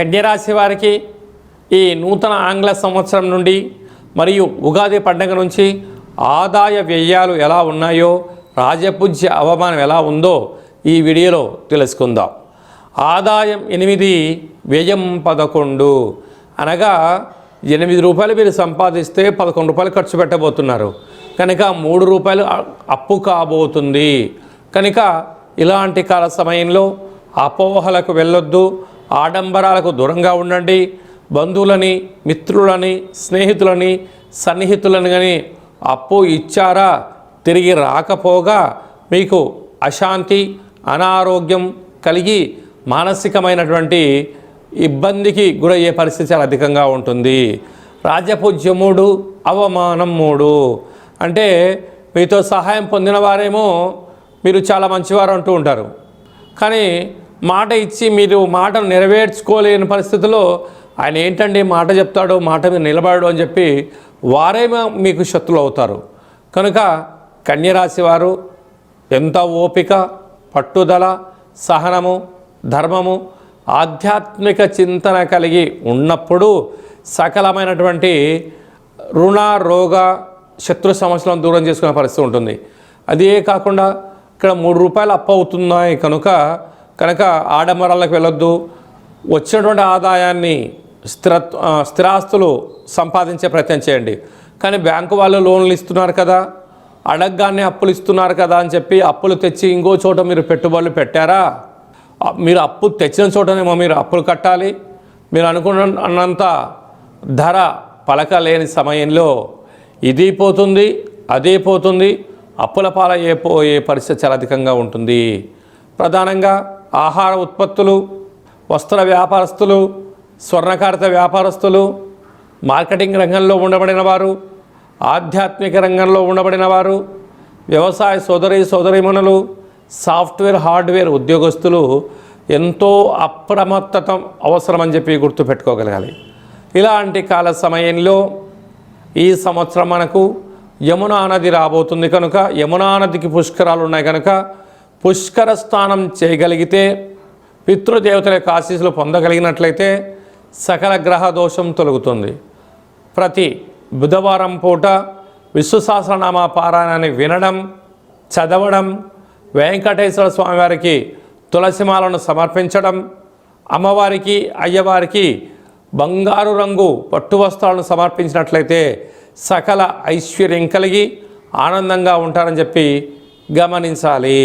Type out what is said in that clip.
కన్యరాశి వారికి ఈ నూతన ఆంగ్ల సంవత్సరం నుండి మరియు ఉగాది పండుగ నుంచి ఆదాయ వ్యయాలు ఎలా ఉన్నాయో, రాజపూజ్య అవమానం ఎలా ఉందో ఈ వీడియోలో తెలుసుకుందాం. ఆదాయం 8, వ్యయం 11. అనగా 8 రూపాయలు మీరు సంపాదిస్తే 11 రూపాయలు ఖర్చు పెట్టబోతున్నారు కనుక 3 రూపాయలు అప్పు కాబోతుంది. కనుక ఇలాంటి కాల సమయంలో అపోహలకు వెళ్ళొద్దు, ఆడంబరాలకు దూరంగా ఉండండి. బంధువులని, మిత్రులని, స్నేహితులని, సన్నిహితులని కానీ అప్పు ఇచ్చారా తిరిగి రాకపోగా మీకు అశాంతి, అనారోగ్యం కలిగి మానసికమైనటువంటి ఇబ్బందికి గురయ్యే పరిస్థితి చాలా అధికంగా ఉంటుంది. రాజపూజ్యం 3, అవమానం 3. అంటే మీతో సహాయం పొందిన వారేమో మీరు చాలా మంచివారు అంటూ ఉంటారు, కానీ మాట ఇచ్చి మీరు మాటను నెరవేర్చుకోలేని పరిస్థితుల్లో ఆయన ఏంటండి మాట చెప్తాడు, మాట మీద నిలబడడు అని చెప్పి వారేమో మీకు శత్రులు అవుతారు. కనుక కన్యరాశి వారు ఎంత ఓపిక, పట్టుదల, సహనము, ధర్మము, ఆధ్యాత్మిక చింతన కలిగి ఉన్నప్పుడు సకలమైనటువంటి రుణ, రోగ, శత్రు సమస్యలను దూరం చేసుకునే పరిస్థితి ఉంటుంది. అదే కాకుండా ఇక్కడ 3 రూపాయలు అప్పు అవుతున్నాయి కనుక ఆడంబరాలకు వెళ్ళొద్దు. వచ్చినటువంటి ఆదాయాన్ని స్థిరాస్తులు సంపాదించే ప్రయత్నం చేయండి. కానీ బ్యాంకు వాళ్ళు లోన్లు ఇస్తున్నారు కదా, అడగగానే అప్పులు ఇస్తున్నారు కదా అని చెప్పి అప్పులు తెచ్చి ఇంకో చోట మీరు పెట్టుబడులు పెట్టారా? మీరు అప్పు తెచ్చిన చోటనేమో మీరు అప్పులు కట్టాలి. మీరు అనుకున్నంత ధర పలకలేని సమయంలో ఇది పోతుంది, అదే పోతుంది, అప్పుల పాలయ్యే పరిస్థితి చాలా అధికంగా ఉంటుంది. ప్రధానంగా ఆహార ఉత్పత్తులు, వస్త్ర వ్యాపారస్తులు, స్వర్ణకారత వ్యాపారస్తులు, మార్కెటింగ్ రంగంలో ఉండబడిన వారు, ఆధ్యాత్మిక రంగంలో ఉండబడిన వారు, వ్యవసాయ సోదరీమణులు, సాఫ్ట్వేర్, హార్డ్వేర్ ఉద్యోగస్తులు ఎంతో అప్రమత్తత అవసరమని చెప్పి గుర్తుపెట్టుకోగలగాలి. ఇలాంటి కాల సమయంలో ఈ సంవత్సరం మనకు యమునా నది రాబోతుంది కనుక యమునా నదికి పుష్కరాలు ఉన్నాయి కనుక పుష్కర స్నానం చేయగలిగితే, పితృదేవతల యొక్క ఆశీస్సులు పొందగలిగినట్లయితే సకల గ్రహ దోషం తొలగుతుంది. ప్రతి బుధవారం పూట విష్ణు సహస్రనామ పారాయణాన్ని వినడం, చదవడం, వెంకటేశ్వర స్వామివారికి తులసిమాలను సమర్పించడం, అమ్మవారికి, అయ్యవారికి బంగారు రంగు పట్టు వస్త్రాలను సమర్పించినట్లయితే సకల ఐశ్వర్యం కలిగి ఆనందంగా ఉంటారని చెప్పి గమనించాలి.